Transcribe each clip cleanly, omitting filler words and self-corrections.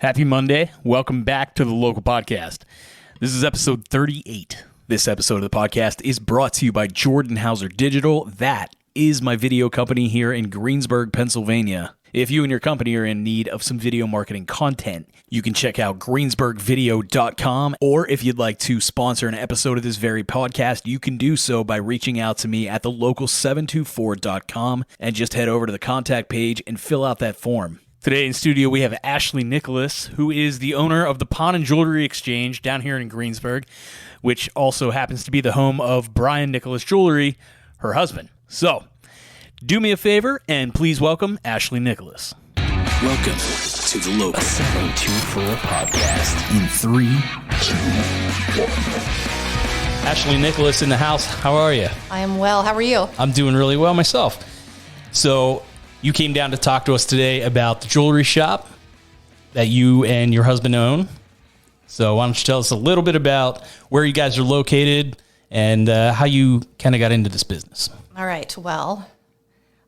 Happy Monday. Welcome back to the local podcast. This is episode 38. This episode of the podcast is brought to you by Jordan Hauser Digital. That is my video company here in Greensburg, Pennsylvania. If you and your company are in need of some video marketing content, you can check out greensburgvideo.com, or if you'd like to sponsor an episode of this very podcast, you can do so by reaching out to me at thelocal724.com and just head over to the contact page and fill out that form. Today in studio, we have Ashley Nicklaus, who is the owner of the Pawn and Jewelry Exchange down here in Greensburg, which also happens to be the home of Brian Nicklaus Jewelry, her husband. So, do me a favor and please welcome Ashley Nicklaus. Welcome to the Local 724 podcast. In 3, 2, 1. Ashley Nicklaus in the house. How are you? I am well. How are you? I'm doing really well myself. So, you came down to talk to us today about the jewelry shop that you and your husband own. So why don't you tell us a little bit about where you guys are located and how you kind of got into this business? All right. Well,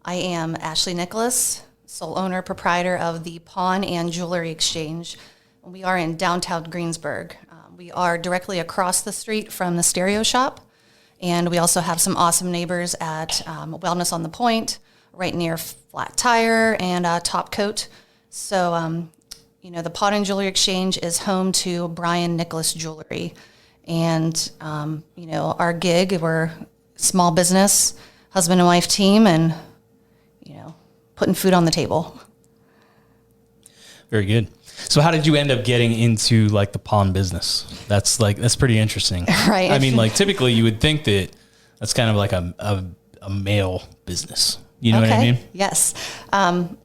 I am Ashley Nicklaus, sole owner, proprietor of the Pawn and Jewelry Exchange. We are in downtown Greensburg. We are directly across the street from the stereo shop. And we also have some awesome neighbors at Wellness on the Point, right near Flat Tire and Top Coat. So, the Pawn and Jewelry Exchange is home to Brian Nicklaus Jewelry. And, our gig, we're a small business, husband and wife team, and, putting food on the table. Very good. So how did you end up getting into like the pawn business? That's pretty interesting. Right. I mean, like typically you would think that that's kind of like a male business. You know what I mean? Yes.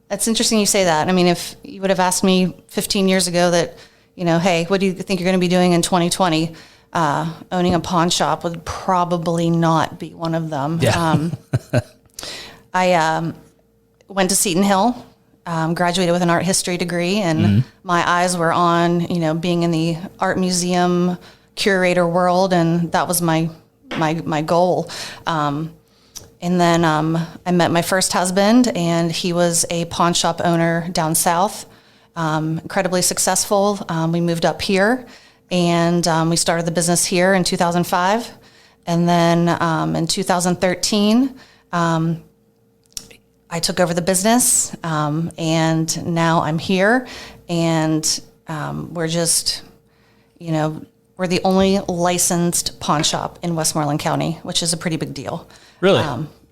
It's interesting you say that. I mean, if you would have asked me 15 years ago that, hey, what do you think you're going to be doing in 2020? Owning a pawn shop would probably not be one of them. Yeah. I went to Seton Hill, graduated with an art history degree, and my eyes were on, being in the art museum curator world, and that was my goal. And then I met my first husband, and he was a pawn shop owner down south, incredibly successful. We moved up here, and we started the business here in 2005. And then in 2013, I took over the business, and now I'm here, and we're just, we're the only licensed pawn shop in Westmoreland County, which is a pretty big deal. Really?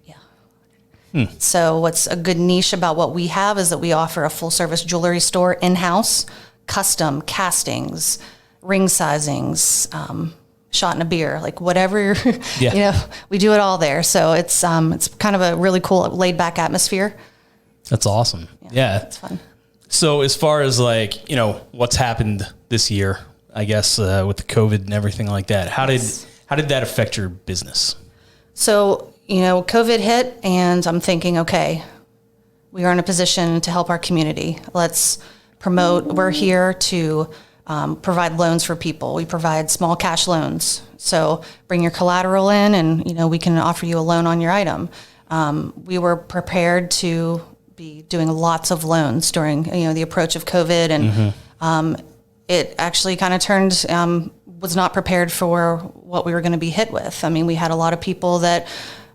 Yeah. So what's a good niche about what we have is that we offer a full-service jewelry store in-house, custom castings, ring sizings, shot in a beer, like whatever, we do it all there. So it's kind of a really cool laid-back atmosphere. That's awesome. Yeah. It's fun. So as far as what's happened this year, I guess with the COVID and everything like that, how did that affect your business? So, COVID hit, and I'm thinking, okay, we are in a position to help our community. Let's promote. We're here to provide loans for people. We provide small cash loans. So bring your collateral in, and, we can offer you a loan on your item. We were prepared to be doing lots of loans during, the approach of COVID, and it actually kind of turned, was not prepared for what we were going to be hit with. I mean, we had a lot of people that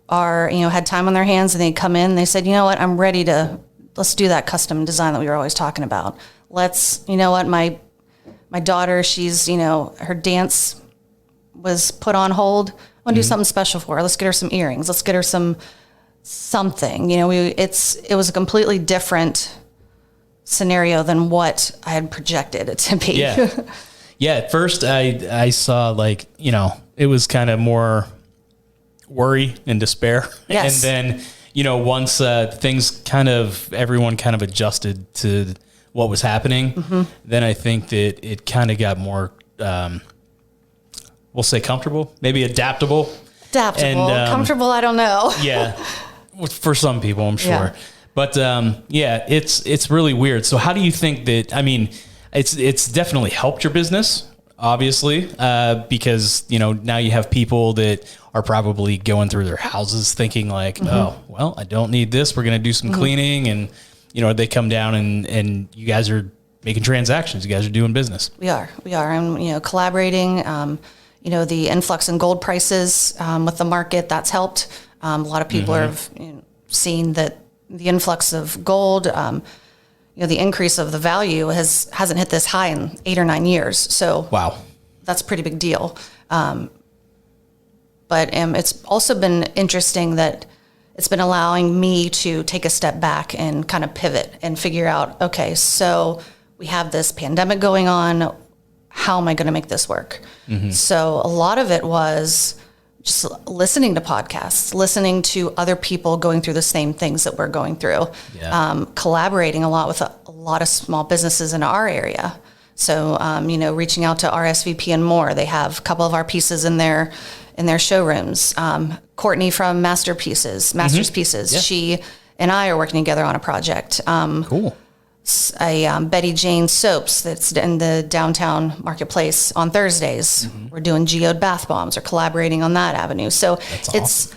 had time on their hands, and they come in and they said, I'm ready let's do that custom design that we were always talking about. My daughter, she's, her dance was put on hold. I want to do something special for her. Let's get her some earrings. Let's get her something. It was a completely different scenario than what I had projected it to be. Yeah. Yeah. At first I saw it was kind of more worry and despair. Yes. And then, once everyone kind of adjusted to what was happening, then I think that it kind of got more, we'll say comfortable, maybe adaptable. And, comfortable, I don't know. Yeah. For some people, I'm sure. Yeah. But it's really weird. So how do you think that, it's definitely helped your business, obviously, because, now you have people that are probably going through their houses thinking oh, well, I don't need this. We're going to do some cleaning, and, they come down and you guys are making transactions. You guys are doing business. We are, and collaborating. The influx in gold prices with the market, that's helped. A lot of people have seen that the influx of gold, the increase of the value hasn't hit this high in 8 or 9 years. So wow, that's a pretty big deal. But it's also been interesting that it's been allowing me to take a step back and kind of pivot and figure out, okay, so we have this pandemic going on. How am I going to make this work? So a lot of it was just listening to podcasts, listening to other people going through the same things that we're going through, collaborating a lot with a lot of small businesses in our area. So, reaching out to RSVP and More. They have a couple of our pieces in their showrooms. Courtney from Masters Pieces, she and I are working together on a project. Cool. Betty Jane Soaps that's in the downtown marketplace on Thursdays. We're doing geode bath bombs or collaborating on that avenue. So it's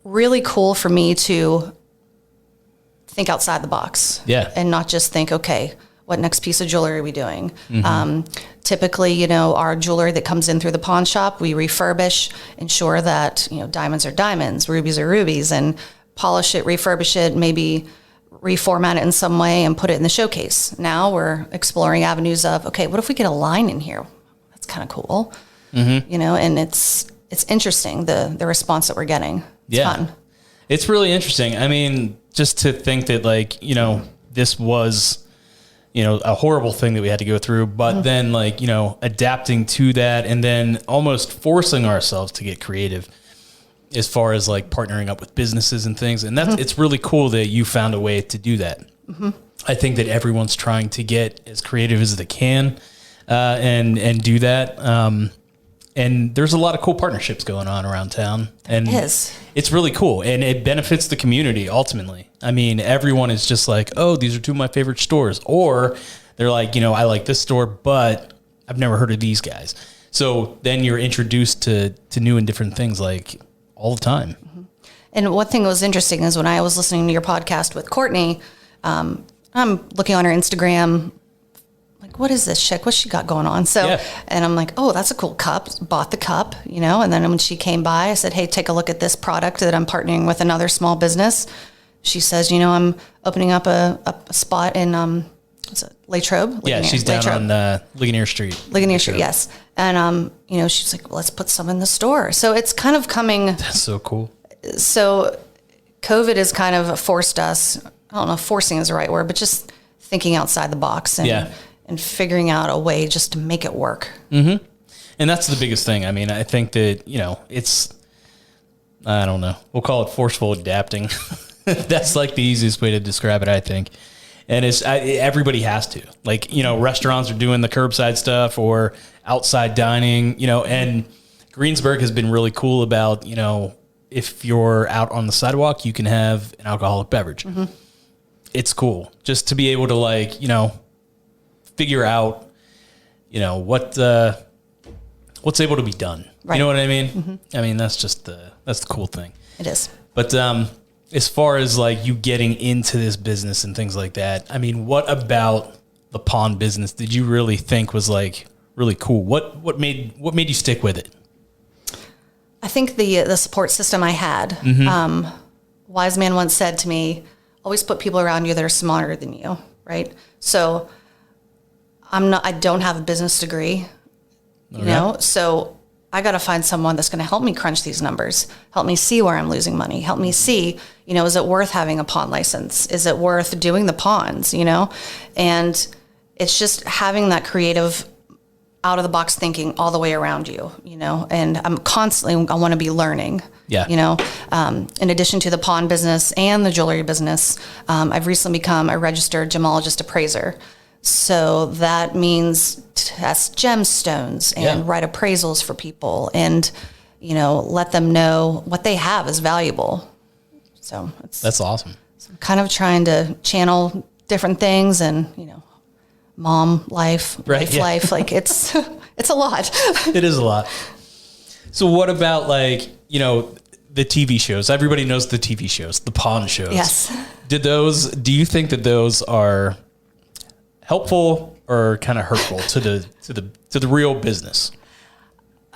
really cool for me to think outside the box and not just think, okay, what next piece of jewelry are we doing? Typically, our jewelry that comes in through the pawn shop, we refurbish, ensure that, diamonds are diamonds, rubies are rubies, and polish it, refurbish it, maybe reformat it in some way and put it in the showcase. Now we're exploring avenues of, okay, what if we get a line in here? That's kind of cool. And it's interesting, the response that we're getting. It's fun. It's really interesting. I mean, just to think that this was, a horrible thing that we had to go through, but then adapting to that and then almost forcing ourselves to get creative as far as partnering up with businesses and things. And that's, it's really cool that you found a way to do that. I think that everyone's trying to get as creative as they can, and do that. And there's a lot of cool partnerships going on around town, and it's really cool, and it benefits the community ultimately. I mean, everyone is just like, oh, these are two of my favorite stores, or they're like, I like this store, but I've never heard of these guys. So then you're introduced to new and different things all the time. And one thing that was interesting is when I was listening to your podcast with Courtney, I'm looking on her Instagram, what is this chick? What's she got going on? So, and I'm like, oh, that's a cool cup. Bought the cup, and then when she came by, I said, hey, take a look at this product that I'm partnering with another small business. She says, I'm opening up a spot in, Latrobe? Yeah, she's down on Ligonier Street. Ligonier Street, yes. And, she's like, well, let's put some in the store. So it's kind of coming. That's so cool. So COVID has kind of forced us, I don't know if forcing is the right word, but just thinking outside the box and figuring out a way just to make it work. And that's the biggest thing. I mean, I think that, it's, I don't know, we'll call it forceful adapting. That's the easiest way to describe it, I think. And everybody has to, restaurants are doing the curbside stuff or outside dining, and Greensburg has been really cool about, if you're out on the sidewalk, you can have an alcoholic beverage. It's cool just to be able to figure out, what's able to be done. Right. You know what I mean? I mean, that's the cool thing. It is. But as far as you getting into this business and things like that, I mean, what about the pawn business did you really think was really cool? What made you stick with it? I think the support system I had. Wise man once said to me, always put people around you that are smarter than you, right? So I don't have a business degree, so I got to find someone that's going to help me crunch these numbers, help me see where I'm losing money, help me see, is it worth having a pawn license? Is it worth doing the pawns, And it's just having that creative out of the box thinking all the way around you, and I want to be learning, in addition to the pawn business and the jewelry business, I've recently become a registered gemologist appraiser. So that means test gemstones and write appraisals for people and, let them know what they have is valuable. So that's awesome. So I'm kind of trying to channel different things and, mom life, life, it's a lot. It is a lot. So what about the TV shows? Everybody knows the TV shows, the pawn shows. Yes. Do you think that those helpful or kind of hurtful to the real business?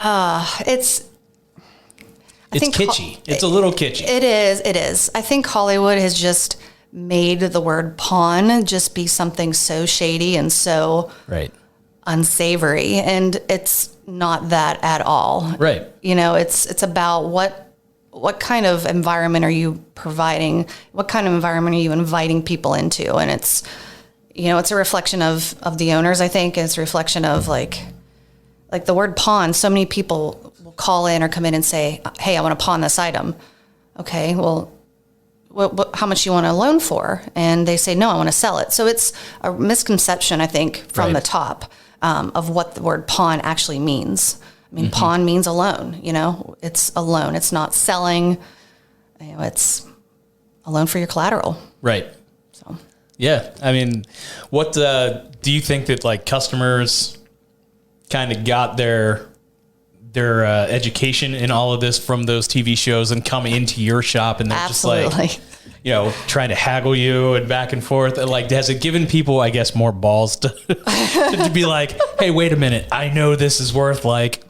It's kitschy. It's a little kitschy. It is. I think Hollywood has just made the word pawn just be something so shady and so unsavory, and it's not that at all. Right. It's about what kind of environment are you providing? What kind of environment are you inviting people into? And it's a reflection of the owners, I think. It's a reflection of like the word pawn. So many people will call in or come in and say, hey, I want to pawn this item. Okay, well, how much you want a loan for? And they say, no, I want to sell it. So it's a misconception, I think, from the top of what the word pawn actually means. I mean, pawn means a loan, it's a loan. It's not selling, it's a loan for your collateral. Right. So, yeah. I mean, what do you think that like customers kind of got their education in all of this from those TV shows and come into your shop and they're absolutely. just like, trying to haggle you and back and forth? Like, has it given people, I guess, more balls to be like, hey, wait a minute, I know this is worth like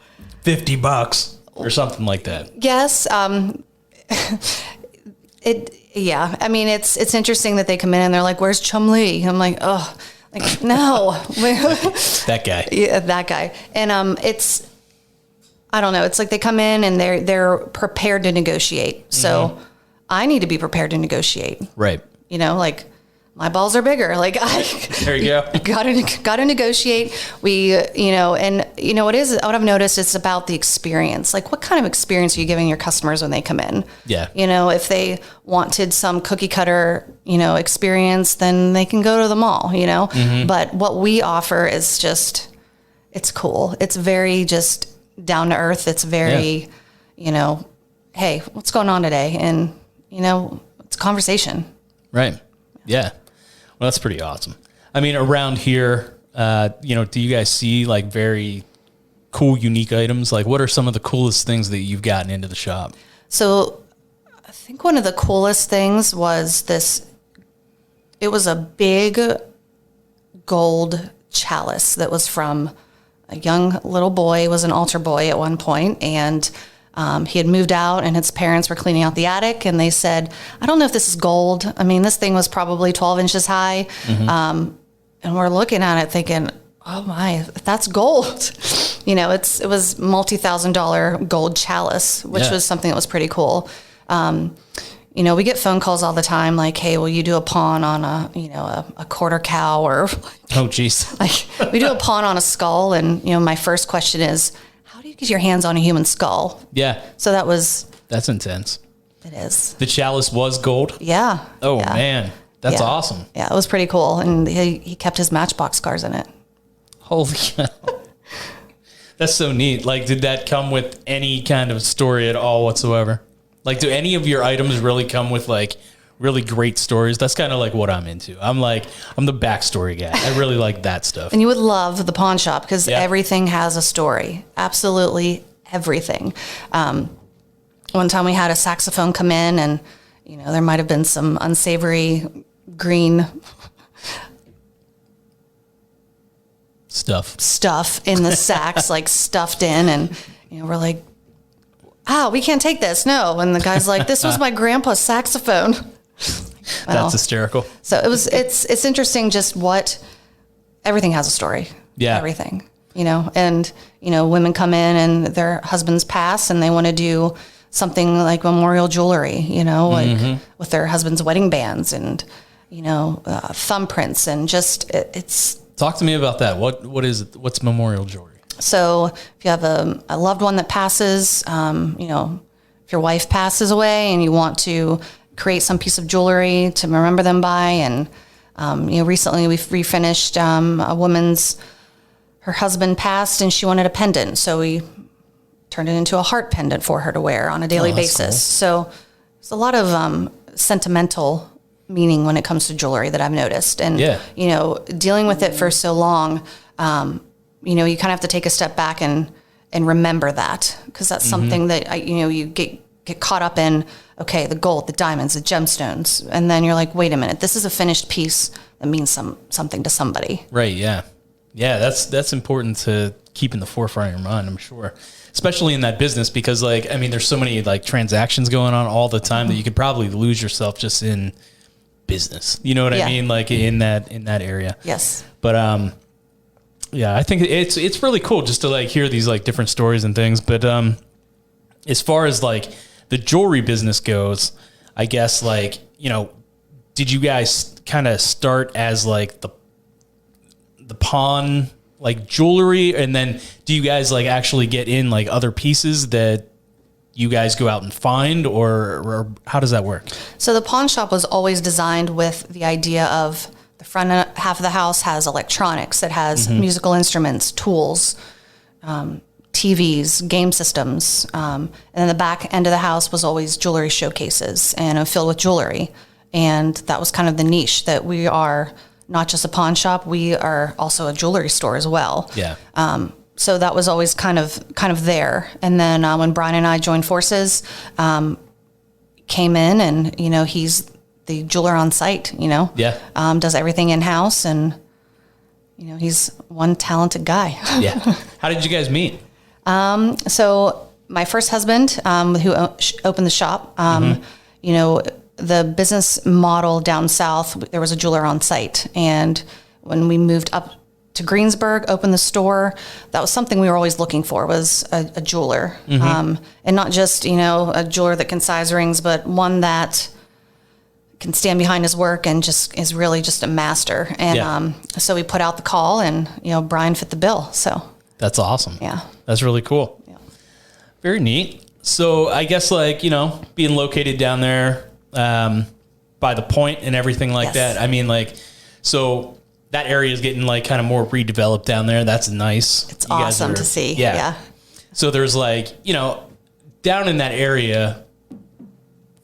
$50 or something like that? Yes. Yeah. I mean, it's interesting that they come in and they're like, where's Chumlee? I'm like, oh, like, no. That guy. Yeah, that guy. And I don't know. It's like they come in and they're prepared to negotiate. So I need to be prepared to negotiate. Right. Like my balls are bigger. Like there you go. Gotta negotiate. What I've noticed, it's about the experience. Like what kind of experience are you giving your customers when they come in? Yeah. If they wanted some cookie cutter, experience, then they can go to the mall, But what we offer is just, it's cool. It's very just down to earth. It's very, hey, what's going on today? And, it's a conversation. Right. Yeah. Well, that's pretty awesome. I mean, around here, do you guys see like very cool, unique items? Like what are some of the coolest things that you've gotten into the shop? So I think one of the coolest things was it was a big gold chalice that was from a young little boy. Was an altar boy at one point, and he had moved out and his parents were cleaning out the attic and they said, I don't know if this is gold. I mean, this thing was probably 12 inches high. And we're looking at it thinking, oh my, that's gold. It was $multi-thousand gold chalice, which was something that was pretty cool. We get phone calls all the time like, hey, will you do a pawn on a quarter cow or oh geez. Like we do a pawn on a skull. And, my first question is, how do you get your hands on a human skull? Yeah. So that's intense. It is. The chalice was gold? Yeah. Oh yeah. Man, that's awesome. Yeah, it was pretty cool. And he kept his Matchbox cars in it. Holy cow. That's so neat. Like, did that come with any kind of story at all whatsoever? Like, do any of your items really come with like really great stories? That's kind of like what I'm into. I'm the backstory guy. I really like that stuff. And you would love the pawn shop because everything has a story. Absolutely everything. One time we had a saxophone come in and, there might have been some unsavory green stuff in the sax, like stuffed in. And, we're like, we can't take this. No. And the guy's like, this was my grandpa's saxophone. That's hysterical. So it's interesting just everything has a story. Yeah. Everything, and, women come in and their husbands pass and they want to do something like memorial jewelry, like with their husband's wedding bands and, thumbprints and just it's. Talk to me about that. What is it? What's memorial jewelry? So if you have a loved one that passes, if your wife passes away and you want to create some piece of jewelry to remember them by. And, recently we've refinished a woman's, her husband passed and she wanted a pendant. So we turned it into a heart pendant for her to wear on a daily basis. Cool. So there's a lot of sentimental meaning when it comes to jewelry that I've noticed. And, dealing with it for so long, you kind of have to take a step back and remember that because that's something that, you get caught up in, okay, the gold, the diamonds, the gemstones. And then you're like, wait a minute, this is a finished piece that means something to somebody. Right. Yeah. Yeah. That's important to keep in the forefront of your mind, I'm sure, especially in that business, because like, I mean, there's so many like transactions going on all the time that you could probably lose yourself just in business. You know what I mean? Like in that area. Yes. But, yeah, I think it's really cool just to like hear these like different stories and things. But, as far as like the jewelry business goes, I guess like, you know, did you guys kind of start as like the pawn, like jewelry, and then do you guys like actually get in like other pieces that you guys go out and find, or how does that work? So the pawn shop was always designed with the idea of the front half of the house has electronics. It has musical instruments, tools, TVs, game systems. And then the back end of the house was always jewelry showcases and filled with jewelry. And that was kind of the niche, that we are not just a pawn shop, we are also a jewelry store as well. Yeah. So that was always kind of there. And then when Brian and I joined forces, came in, and, you know, he's the jeweler on site, you know, does everything in house, and, you know, he's one talented guy. Yeah. How did you guys meet? So my first husband, who opened the shop, you know, the business model down south, there was a jeweler on site. And when we moved up to Greensburg, opened the store, that was something we were always looking for, was a jeweler. And not just, you know, a jeweler that can size rings, but one that can stand behind his work and just is really just a master. And so we put out the call, and, you know, Brian fit the bill. So that's awesome. Yeah. That's really cool. Yeah. Very neat. So I guess like, you know, being located down there by the point and everything like that. I mean, like, so that area is getting like kind of more redeveloped down there. That's nice. It's awesome to see. Yeah. So there's like, you know, down in that area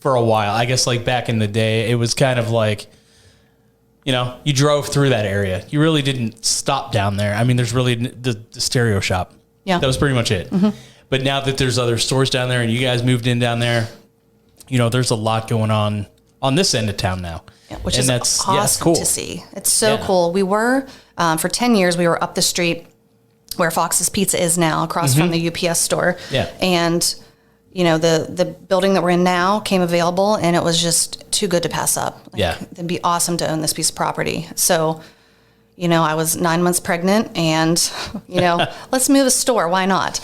for a while, I guess like back in the day, it was kind of like, you know, you drove through that area. You really didn't stop down there. I mean, there's really the stereo shop. Yeah. That was pretty much it. But now that there's other stores down there and you guys moved in down there, you know, there's a lot going on this end of town now. Yeah, which is awesome to see. It's so cool. We were, for 10 years, we were up the street where Fox's Pizza is now, across from the UPS store. Yeah. And, you know, the building that we're in now came available, and it was just too good to pass up. Like, it'd be awesome to own this piece of property. So, you know, I was 9 months pregnant, and, you know, let's move a store. Why not?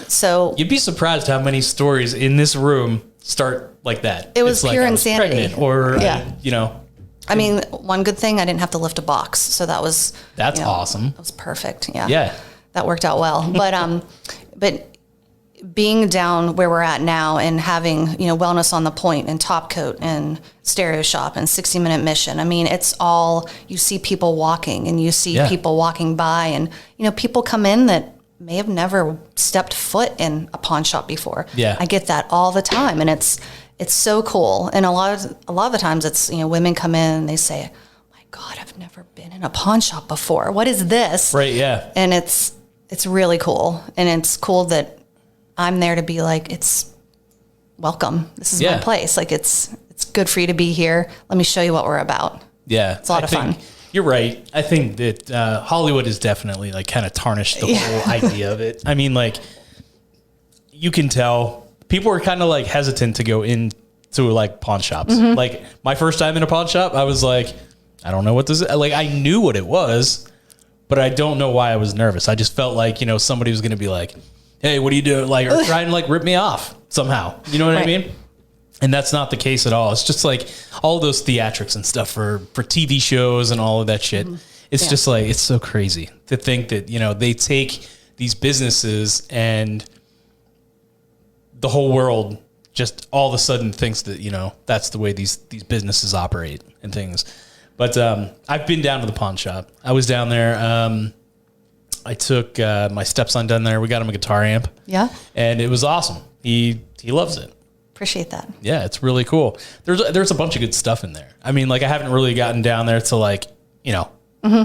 So you'd be surprised how many stories in this room start like that. It was pure insanity. Or, you know. I mean, one good thing, I didn't have to lift a box. So that's awesome. That was perfect. Yeah. Yeah. That worked out well. But being down where we're at now and having, you know, Wellness on the Point and Top Coat and Stereo Shop and 60-Minute Mission. I mean, it's all, you see people walking, and you see people walking by, and, you know, people come in that may have never stepped foot in a pawn shop before. Yeah. I get that all the time, and it's so cool. And a lot of the times it's, you know, women come in and they say, "Oh my God, I've never been in a pawn shop before. What is this?" Right, yeah. And it's really cool. And it's cool that I'm there to be like, it's welcome. This is my place. Like, it's good for you to be here. Let me show you what we're about. Yeah. It's a lot of fun. You're right. I think that Hollywood has definitely like kind of tarnished the whole idea of it. I mean, like, you can tell people are kind of like hesitant to go into like pawn shops. Like, my first time in a pawn shop, I was like, I don't know what this is. Like, I knew what it was, but I don't know why I was nervous. I just felt like, you know, somebody was going to be like, "Hey, what are you doing?" Like, or trying to like rip me off somehow. You know what I mean? And that's not the case at all. It's just like all those theatrics and stuff for TV shows and all of that shit. It's just like, it's so crazy to think that, you know, they take these businesses and the whole world just all of a sudden thinks that, you know, that's the way these businesses operate and things. But I've been down to the pawn shop. I was down there. I took my stepson down there. We got him a guitar amp. Yeah. And it was awesome. He loves it. Appreciate that. Yeah, it's really cool. There's a bunch of good stuff in there. I mean, like, I haven't really gotten down there to like, you know,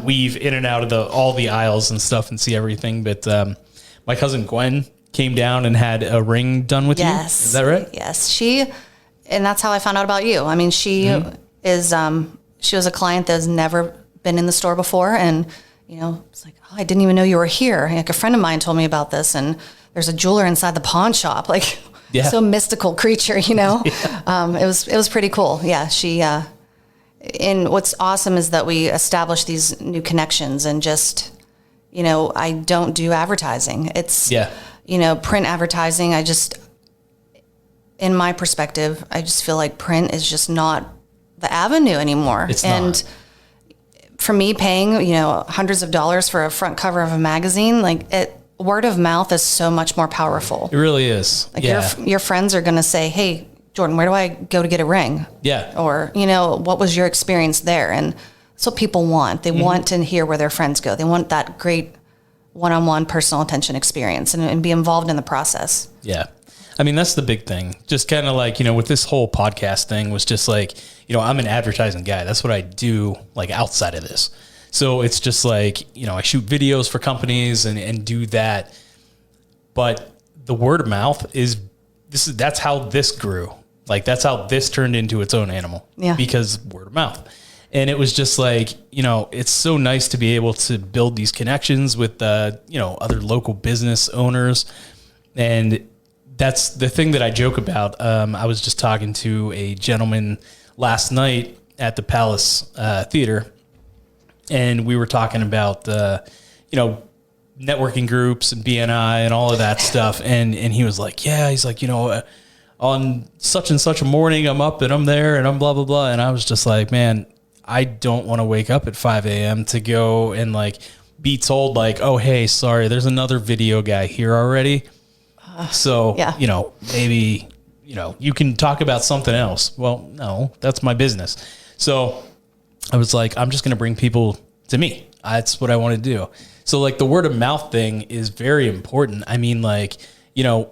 weave in and out of all the aisles and stuff and see everything. But my cousin Gwen came down and had a ring done with you. Is that right? Yes. And that's how I found out about you. I mean, she is, she was a client that's never been in the store before. And, it's like, oh, I didn't even know you were here. Like a friend of mine told me about this, and there's a jeweler inside the pawn shop, like so mystical creature, Yeah. It was pretty cool. Yeah. She, and what's awesome is that we established these new connections and just, I don't do advertising. It's, print advertising. In my perspective, I just feel like print is just not the avenue anymore. It's not. For me, paying, hundreds of dollars for a front cover of a magazine, word of mouth is so much more powerful. It really is. Like your friends are going to say, hey, Jordan, where do I go to get a ring? Yeah. Or, what was your experience there? And that's what people want. They want to hear where their friends go. They want that great one-on-one personal attention experience and be involved in the process. Yeah. I mean, that's the big thing. Just kind of like, with this whole podcast thing was just like, I'm an advertising guy. That's what I do outside of this. So it's just like, I shoot videos for companies and do that. But the word of mouth that's how this grew. That's how this turned into its own animal. Yeah. Because word of mouth. And it was just like, it's so nice to be able to build these connections with, other local business owners. And that's the thing that I joke about. I was just talking to a gentleman last night at the Palace Theater, and we were talking about, networking groups and BNI and all of that stuff. And he was like, he's like, on such and such a morning, I'm up and I'm there and I'm blah, blah, blah. And I was just like, man, I don't want to wake up at 5 a.m. to go and be told oh, hey, sorry, there's another video guy here already. So, maybe, you can talk about something else. Well, no, that's my business. So I was like, I'm just going to bring people to me. That's what I want to do. So the word of mouth thing is very important. I mean, the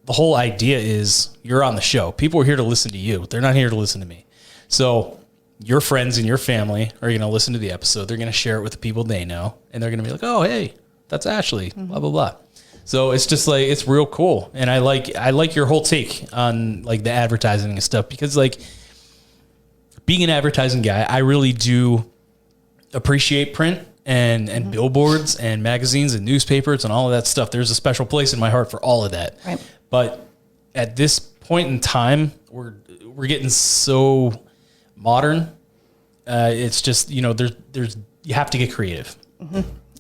whole idea is you're on the show. People are here to listen to you. They're not here to listen to me. So your friends and your family are going to listen to the episode. They're going to share it with the people they know. And they're going to be like, oh, hey, that's Ashley, blah, blah, blah. So it's just it's real cool. And I like your whole take on the advertising and stuff, because being an advertising guy, I really do appreciate print and billboards and magazines and newspapers and all of that stuff. There's a special place in my heart for all of that. Right. But at this point in time, we're getting so modern. It's just, there's you have to get creative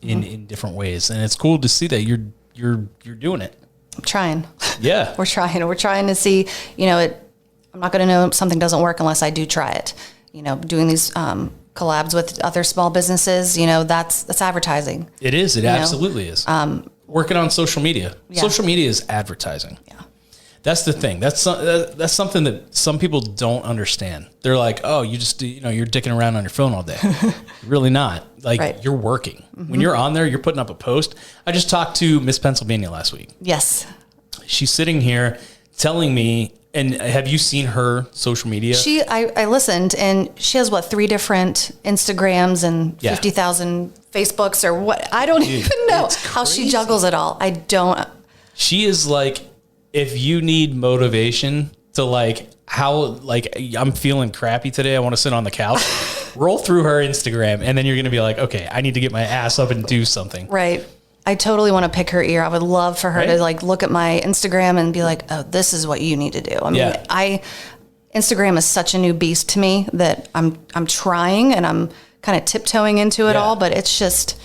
in different ways. And it's cool to see that you're doing it. I'm trying. Yeah. We're trying to see, I'm not going to know something doesn't work unless I do try it. Doing these collabs with other small businesses, that's advertising. It is. It absolutely is. Working on social media. Yeah. Social media is advertising. Yeah. That's the thing. That's something that some people don't understand. They're like, oh, you just, you're dicking around on your phone all day. Really not. Right. You're working. When you're on there, you're putting up a post. I just talked to Miss Pennsylvania last week. Yes. She's sitting here telling me, and have you seen her social media? I listened, and she has 3 different Instagrams and 50,000 Facebooks or what? I don't even know how she juggles it all. I don't. She is if you need motivation to how I'm feeling crappy today, I want to sit on the couch, roll through her Instagram, and then you're going to be like, okay, I need to get my ass up and do something. Right. I totally want to pick her ear. I would love for her to look at my Instagram and be like, oh, this is what you need to do. I mean, Instagram is such a new beast to me that I'm trying and I'm kind of tiptoeing into it all, but it's just.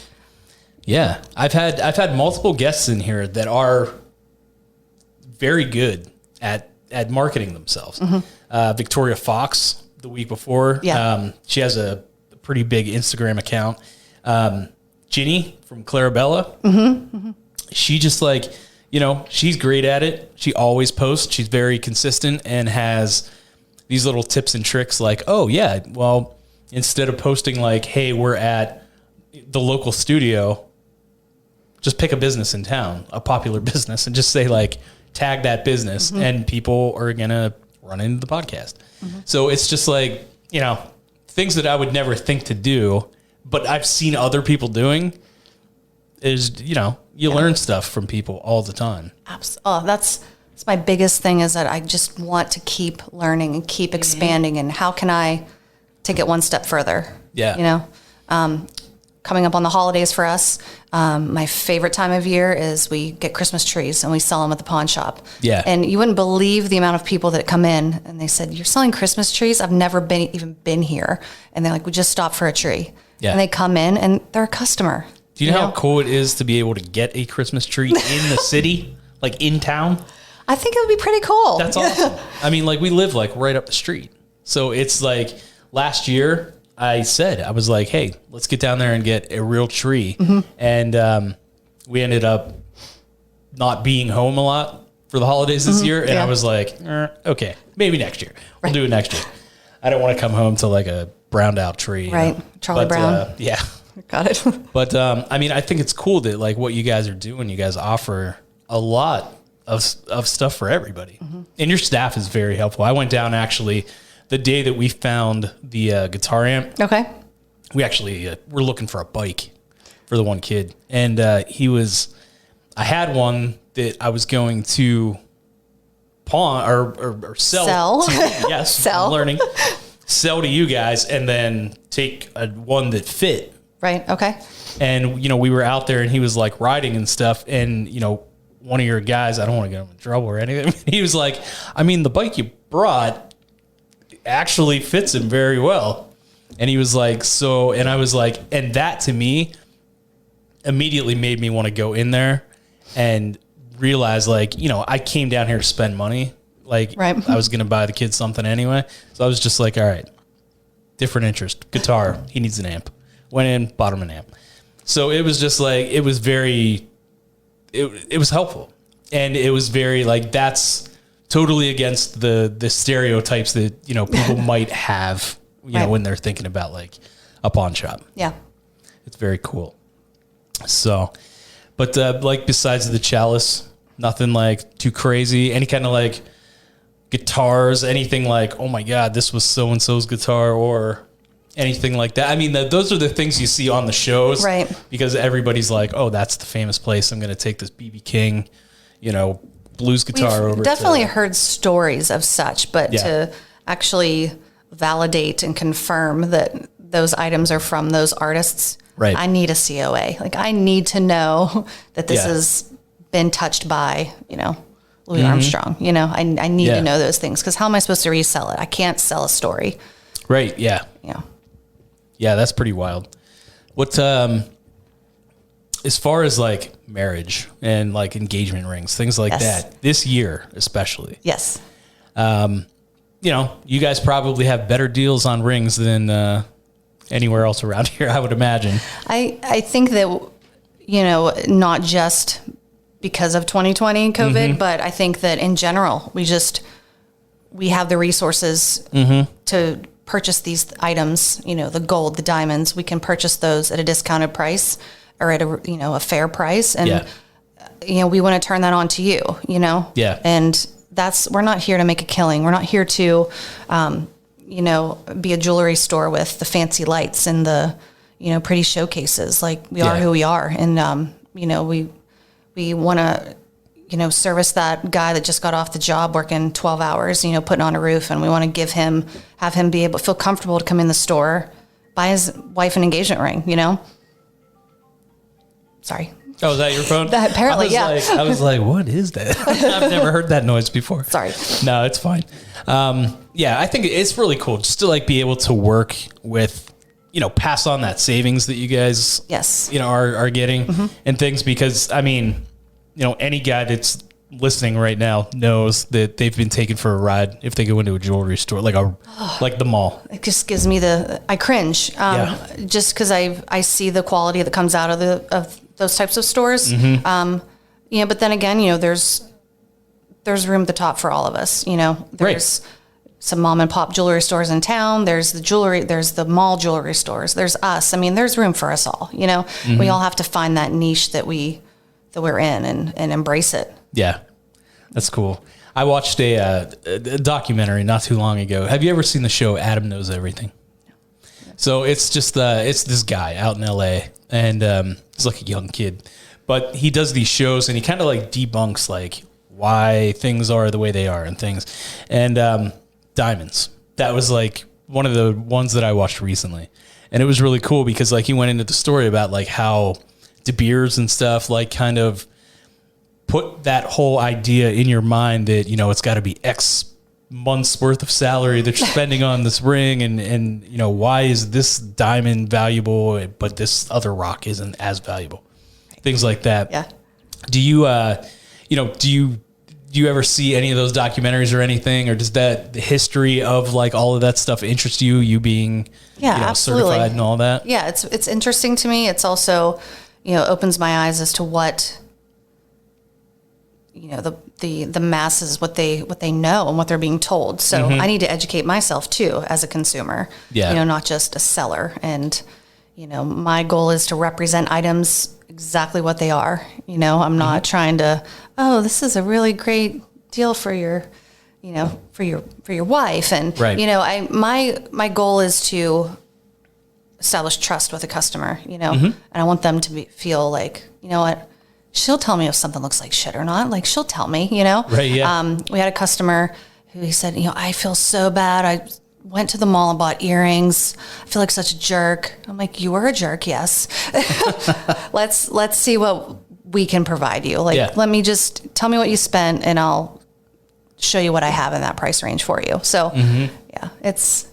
Yeah. I've had multiple guests in here that are very good at marketing themselves. Victoria Fox the week before. Yeah. She has a pretty big Instagram account. Ginny from Clarabella. She just she's great at it. She always posts. She's very consistent and has these little tips and tricks oh yeah, well, instead of posting hey, we're at the local studio, just pick a business in town, a popular business, and just say tag that business and people are going to run into the podcast. So it's just things that I would never think to do, but I've seen other people doing is, you learn stuff from people all the time. Oh, that's my biggest thing is that I just want to keep learning and keep expanding. And how can I take it one step further. Yeah. You know, coming up on the holidays for us, my favorite time of year is we get Christmas trees and we sell them at the pawn shop. Yeah. And you wouldn't believe the amount of people that come in and they said, "You're selling Christmas trees? I've never even been here." And they're like, "We just stopped for a tree." Yeah. And they come in and they're a customer. Do you know how cool it is to be able to get a Christmas tree in the city, like in town? I think it would be pretty cool. That's awesome. I mean, like we live like right up the street. So it's like last year I was like, hey, let's get down there and get a real tree. And we ended up not being home a lot for the holidays this year. And I was like, okay, maybe next year. We'll do it next year. I don't want to come home to like a browned out tree. Right. Charlie Brown. Yeah. Got it. But I mean, I think it's cool that like what you guys are doing, you guys offer a lot of stuff for everybody. And your staff is very helpful. I went down actually the day that we found the guitar amp. Okay. We actually were looking for a bike for the one kid. And I had one that I was going to pawn or sell. Yes. Sell. I'm learning. Sell to you guys and then take one that fit. Right. Okay. And, you know, we were out there and he was like riding and stuff. And, you know, one of your guys, I don't want to get him in trouble or anything. He was like, I mean, the bike you brought actually fits him very well. And he was like, so, and I was like, and that to me immediately made me want to go in there and realize like, you know, I came down here to spend money. Like I was going to buy the kid something anyway. So I was just like, all right, different interest, guitar, he needs an amp. Went in, bought him an amp. So it was just like, it was very, it was helpful. And it was very like, that's totally against the stereotypes that, you know, people might have, you know, when they're thinking about like a pawn shop. Yeah. It's very cool. So, but like besides the chalice, nothing like too crazy, any kind of like guitars, anything like, oh my God, this was so-and-so's guitar or anything like that. I mean, those are the things you see on the shows, right? Because everybody's like, "Oh, that's the famous place. I'm going to take this BB King, you know, blues guitar over." Definitely heard stories of such, but to actually validate and confirm that those items are from those artists, right? I need a COA. Like I need to know that this has been touched by, you know, Louis Armstrong. You know, I need to know those things because how am I supposed to resell it? I can't sell a story. Right. Yeah. Yeah. Yeah, that's pretty wild. What, as far as like marriage and like engagement rings, things like that, this year especially. Yes. You know, you guys probably have better deals on rings than anywhere else around here, I would imagine. I think that, you know, not just because of 2020 COVID, but I think that in general, we have the resources to purchase these items, you know, the gold, the diamonds, we can purchase those at a discounted price or at a, you know, a fair price. And, you know, we want to turn that on to you, you know? Yeah. And we're not here to make a killing. We're not here to, you know, be a jewelry store with the fancy lights and the, you know, pretty showcases. Like we are who we are. And, you know, we want to, you know, service that guy that just got off the job working 12 hours, you know, putting on a roof. And we want to have him be able to feel comfortable to come in the store, buy his wife an engagement ring, you know? Sorry. Oh, is that your phone? That apparently, I was like, what is that? I've never heard that noise before. Sorry. No, it's fine. Yeah, I think it's really cool just to like be able to work with, you know, pass on that savings that you guys, you know, are getting and things because, I mean, you know, any guy that's listening right now knows that they've been taken for a ride if they go into a jewelry store, like the mall. It just gives me I cringe, just because I see the quality that comes out of those types of stores. You know, but then again, you know, there's room at the top for all of us. You know, there's some mom and pop jewelry stores in town. There's the mall jewelry stores. There's us. I mean, there's room for us all. You know, we all have to find that niche that we're in and embrace it. Yeah, that's cool. I watched a documentary not too long ago. Have you ever seen the show Adam Knows Everything? So it's just it's this guy out in LA and he's like a young kid, but he does these shows and he kind of like debunks like why things are the way they are and things. And diamonds. That was like one of the ones that I watched recently, and it was really cool because like he went into the story about like how De Beers and stuff like kind of put that whole idea in your mind that, you know, it's got to be X months worth of salary that you're spending on this ring, and you know, why is this diamond valuable but this other rock isn't as valuable, things like that. Yeah. Do you do you ever see any of those documentaries or anything, or does that the history of like all of that stuff interest you being absolutely. certified and all that? Yeah, it's interesting to me. It's also, you know, opens my eyes as to what, you know, the masses, what they know and what they're being told. So I need to educate myself too as a consumer, you know, not just a seller. And, you know, my goal is to represent items exactly what they are. You know, I'm not trying to, oh, this is a really great deal for your, you know, for your wife. And, you know, my goal is to establish trust with a customer, you know, and I want them to feel like, you know what, she'll tell me if something looks like shit or not. Like, she'll tell me, you know. Right, yeah. We had a customer who he said, you know, I feel so bad. I went to the mall and bought earrings. I feel like such a jerk. I'm like, you were a jerk, yes. Let's see what we can provide you. Like, let me just tell me what you spent, and I'll show you what I have in that price range for you. So, yeah, it's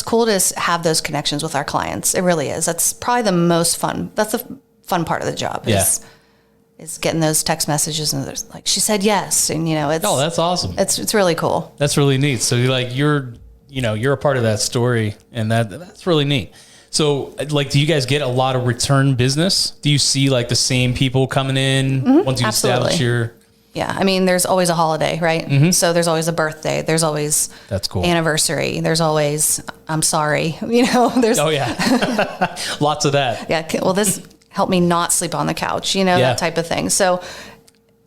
cool to have those connections with our clients. It really is. That's probably the most fun. That's the fun part of the job. Is getting those text messages and there's like, she said yes. And, you know, it's, that's awesome. It's really cool. That's really neat. So you're a part of that story, and that's really neat. So like, do you guys get a lot of return business? Do you see like the same people coming in once you establish your... Yeah. I mean, there's always a holiday, right? So there's always a birthday. There's always that's cool. Anniversary. There's always, I'm sorry, you know, there's... Oh yeah. Lots of that. Yeah. Well, this helped me not sleep on the couch, you know, that type of thing. So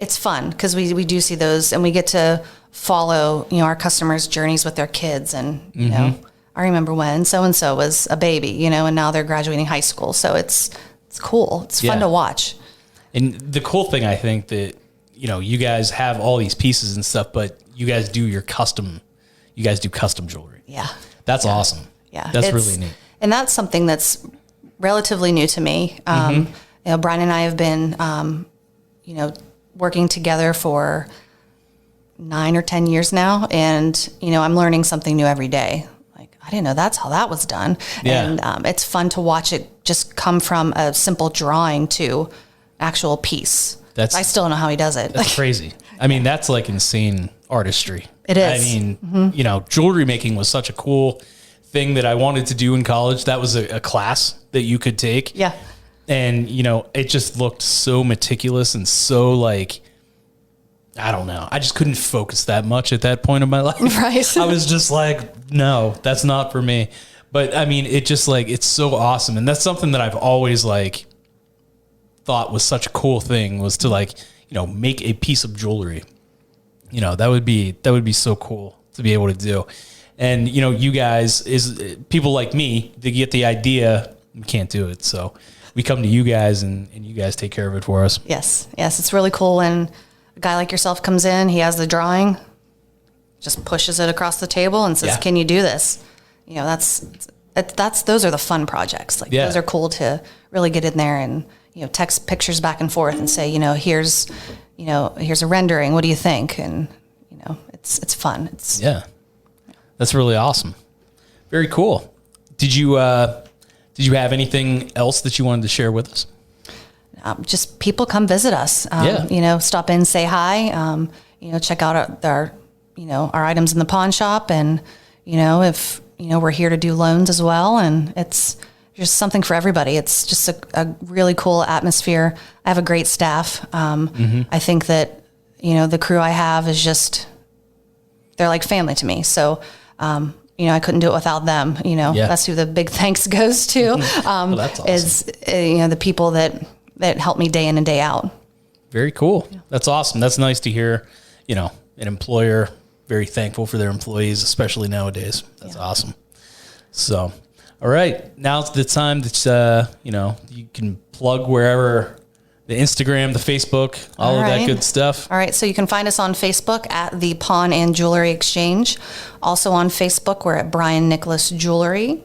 it's fun because we do see those, and we get to follow, you know, our customers' journeys with their kids. And, you know, I remember when so-and-so was a baby, you know, and now they're graduating high school. So it's cool. It's fun to watch. And the cool thing, I think that, you know, you guys have all these pieces and stuff, but you guys do custom jewelry. Yeah. That's awesome. Yeah. That's really neat. And that's something that's relatively new to me. You know, Brian and I have been, you know, working together for 9 or 10 years now. And, you know, I'm learning something new every day. Like, I didn't know that's how that was done. Yeah. And it's fun to watch it just come from a simple drawing to actual piece. I still don't know how he does it. That's crazy. I mean, that's like insane artistry. It is. I mean, you know, jewelry making was such a cool thing that I wanted to do in college. That was a class that you could take. Yeah. And, you know, it just looked so meticulous and so like, I don't know. I just couldn't focus that much at that point of my life. Right. I was just like, no, that's not for me. But I mean, it just like, it's so awesome. And that's something that I've always like thought was such a cool thing, was to like, you know, make a piece of jewelry. You know, that would be so cool to be able to do. And, you know, you guys, is people like me, they get the idea, we can't do it. So we come to you guys and you guys take care of it for us. Yes. Yes. It's really cool when a guy like yourself comes in, he has the drawing, just pushes it across the table and says, can you do this? You know, those are the fun projects. Like those are cool to really get in there and, you know, text pictures back and forth and say, here's a rendering. What do you think? And, you know, it's fun. That's really awesome. Very cool. Did you have anything else that you wanted to share with us? Just people come visit us. You know, stop in, say hi. You know, check out our items in the pawn shop, and you know, if you know, we're here to do loans as well, and it's just something for everybody. It's just a really cool atmosphere. I have a great staff. I think that, you know, the crew I have is just, they're like family to me. So, you know, I couldn't do it without them. You know, that's who the big thanks goes to. Well, that's awesome. Is, you know, the people that help me day in and day out. Very cool. Yeah. That's awesome. That's nice to hear, you know, an employer very thankful for their employees, especially nowadays. That's awesome. So, all right. Now's the time that, you know, you can plug wherever the Instagram, the Facebook, all of that good stuff. All right. So you can find us on Facebook at the Pawn and Jewelry Exchange. Also on Facebook, we're at Brian Nicklaus Jewelry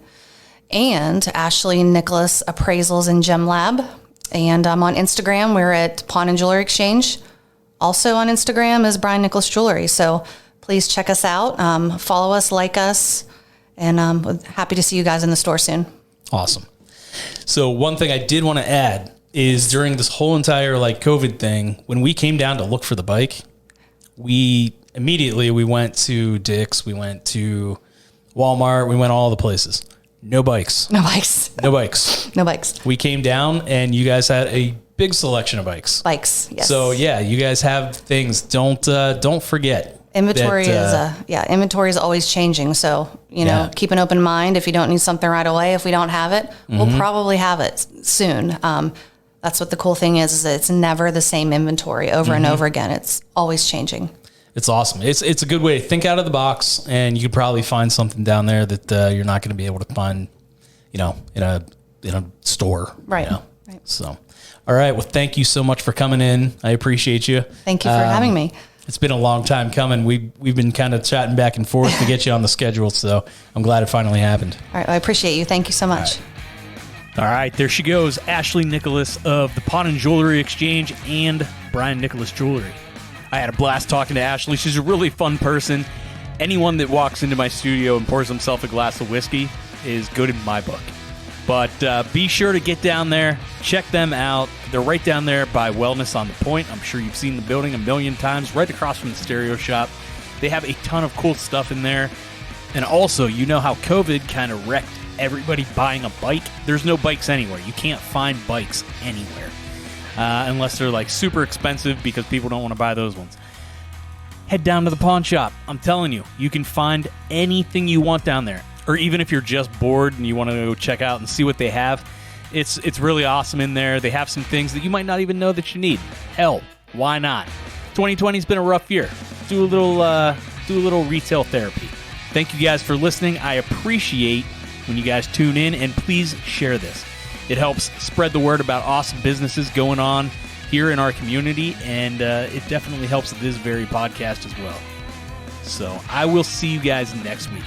and Ashley Nicklaus Appraisals and Gem Lab. And on Instagram, we're at Pawn and Jewelry Exchange. Also on Instagram is Brian Nicklaus Jewelry. So please check us out, follow us, like us, and we're happy to see you guys in the store soon. Awesome. So one thing I did want to add is during this whole entire COVID thing, when we came down to look for the bike, we went to Dick's, we went to Walmart, we went all the places. No bikes. No bikes. No bikes. No bikes. We came down and you guys had a big selection of bikes. Bikes, yes. So yeah, you guys have things. Don't forget. Inventory inventory is always changing. So, keep an open mind. If you don't need something right away, if we don't have it, we'll probably have it soon. That's what the cool thing is that it's never the same inventory over and over again. It's always changing. It's awesome. It's a good way to think out of the box, and you could probably find something down there that you're not going to be able to find, in a store. Right. Right. So, all right. Well, thank you so much for coming in. I appreciate you. Thank you for having me. It's been a long time coming. We've been kind of chatting back and forth to get you on the schedule, so I'm glad it finally happened. All right. Well, I appreciate you. Thank you so much. All right, there she goes, Ashley Nicklaus of the Pawn and Jewelry Exchange and Brian Nicklaus Jewelry. I had a blast talking to Ashley. She's a really fun person. Anyone that walks into my studio and pours himself a glass of whiskey is good in my book. But be sure to get down there, check them out. They're right down there by Wellness on the Point. I'm sure you've seen the building a million times, right across from the stereo shop. They have a ton of cool stuff in there. And also, you know how COVID kind of wrecked everybody buying a bike? There's no bikes anywhere. You can't find bikes anywhere. Unless they're super expensive because people don't want to buy those ones. Head down to the pawn shop. I'm telling you, you can find anything you want down there. Or even if you're just bored and you want to go check out and see what they have, it's really awesome in there. They have some things that you might not even know that you need. Hell, why not? 2020's been a rough year. Do a little retail therapy. Thank you guys for listening. I appreciate when you guys tune in, and please share this. It helps spread the word about awesome businesses going on here in our community, and it definitely helps this very podcast as well. So I will see you guys next week.